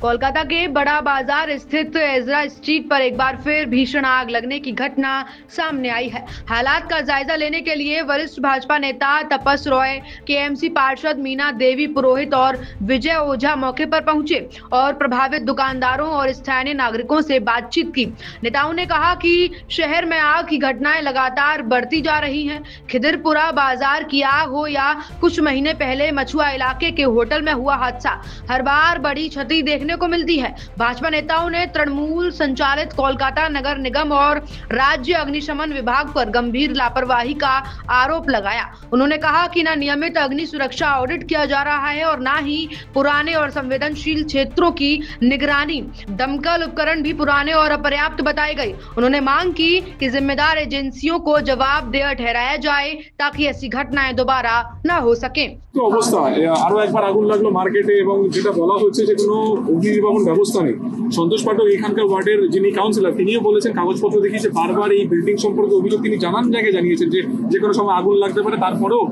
कोलकाता के बड़ा बाजार स्थित एजरा स्ट्रीट पर एक बार फिर भीषण आग लगने की घटना सामने आई है। हालात का जायजा लेने के लिए वरिष्ठ भाजपा नेता तपस रॉय, केएमसी पार्षद मीना देवी पुरोहित और विजय ओझा मौके पर पहुंचे और प्रभावित दुकानदारों और स्थानीय नागरिकों से बातचीत की। नेताओं ने कहा कि शहर में आग की घटनाएं लगातार बढ़ती जा रही हैं। खिदिरपुरा बाजार की आग हो या कुछ महीने पहले मछुआ इलाके के होटल में हुआ हादसा, हर बार बड़ी क्षति देखने को मिलती है। भाजपा नेताओं ने तृणमूल संचालित कोलकाता नगर निगम और राज्य अग्निशमन विभाग पर गंभीर लापरवाही का आरोप लगाया। उन्होंने कहा कि न नियमित अग्नि सुरक्षा ऑडिट किया जा रहा है और न ही पुराने और संवेदनशील क्षेत्रों की निगरानी। दमकल उपकरण भी पुराने और अपर्याप्त बताए गए। उन्होंने मांग की कि जिम्मेदार एजेंसियों को जवाबदेह ठहराया जाए ताकि ऐसी घटनाएं दोबारा न हो सके। तो अवस्था আরো একবার আগুন লাগলো মার্কেটে এবং যেটা বলা হচ্ছে যে কোনো অগ্নি নির্বাপন ব্যবস্থা নেই। সন্তোষ পাঠক এখানকার ওয়ার্ডের যিনি কাউন্সিলর তিনিও বলেছেন কাগজপত্র দেখিয়েছে, বারবার এই বিল্ডিং সম্পর্কে অভিযোগ তিনি জানান জায়গায় জানিয়েছেন যে যে কোনো সময় আগুন লাগতে পারে। তারপরেও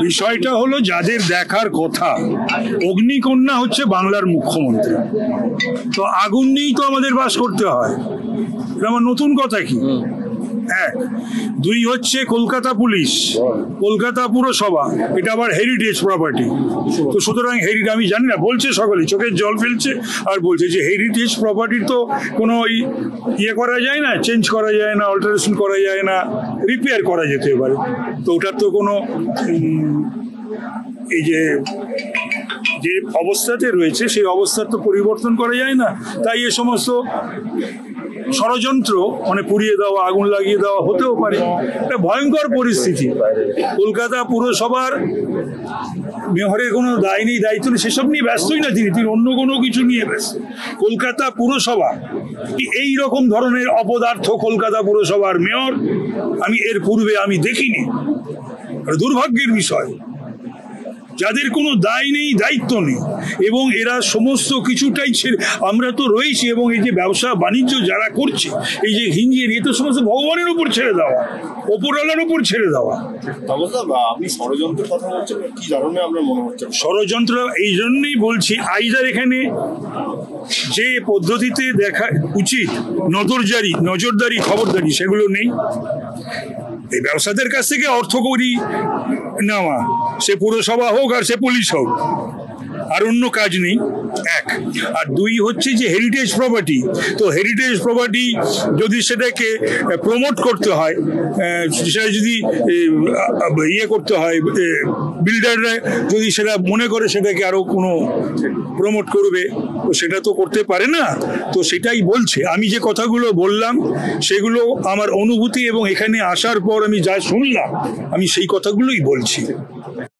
বিষয়টা হলো যাদের দেখার কথা, অগ্নিকন্যা হচ্ছে বাংলার মুখ্যমন্ত্রী, তো আগুন নিয়েই তো আমাদের বাস করতে হয়। আমার নতুন কথা কি? এক, দুই হচ্ছে কলকাতা পুলিশ, কলকাতা পুরসভা, এটা আবার হেরিটেজ প্রপার্টি। তো সুতরাং হেরিটেজ আমি জানি না, বলছে সকলে, চোখের জল ফেলছে আর বলছে যে হেরিটেজ প্রপার্টির তো কোনো ইয়ে করা যায় না, চেঞ্জ করা যায় না, অল্টারেশন করা যায় না, রিপেয়ার করা যেতে পারে। তো ওটার তো কোনো এই যে অবস্থাতে রয়েছে সেই অবস্থার তো পরিবর্তন করা যায় না। তাই এ সমস্ত ষড়যন্ত্র মানে পুড়িয়ে দেওয়া, আগুন লাগিয়ে দেওয়া হতেও পারে। একটা ভয়ঙ্কর পরিস্থিতি। কলকাতা পুরসভার মেয়রের কোনো দায় নেই, দায়িত্ব নেই, সেসব নিয়ে ব্যস্তই না তিনি অন্য কোনো কিছু নিয়ে ব্যস্ত। কলকাতা পুরসভা এই রকম ধরনের অপদার্থ কলকাতা পুরসভার মেয়র আমি এর পূর্বে আমি দেখিনি। দুর্ভাগ্যের বিষয়, যাদের কোনো দায় নেই, দায়িত্ব নেই, এবং এরা সমস্ত কিছুটাই ছেড়ে, আমরা তো রয়েছি, এবং এই যে ব্যবসা বাণিজ্য যারা করছে, এই যে হিঞ্জিয়ে নিয়ে, তো সমস্ত ভগবানের উপর ছেড়ে দেওয়া, ওপরওয়ালার উপর ছেড়ে দেওয়া। আপনি ষড়যন্ত্রের কথা বলছেন, কি কারণে আপনার মনে হচ্ছে ষড়যন্ত্র? এই জন্যই বলছি, আইজার এখানে যে পদ্ধতিতে দেখা উচিত নজরদারি খবরদারি সেগুলো নেই। এই ব্যবসাদের কাছ থেকে অর্থ করি নেওয়া, সে পুরসভা হোক আর সে পুলিশ হোক, আর অন্য কাজ নেই। এক, আর দুই হচ্ছে যে হেরিটেজ প্রপার্টি, তো হেরিটেজ প্রপার্টি যদি সেটাকে প্রমোট করতে হয়, সেটা যদি ইয়ে করতে হয়, বিল্ডাররা যদি সেটা মনে করে সেটাকে আরো কোনো প্রমোট করবে, তো সেটা তো করতে পারে না। তো সেটাই বলছে। আমি যে কথাগুলো বললাম সেগুলো আমার অনুভূতি, এবং এখানে আসার পর আমি যা শুনলাম আমি সেই কথাগুলোই বলছি।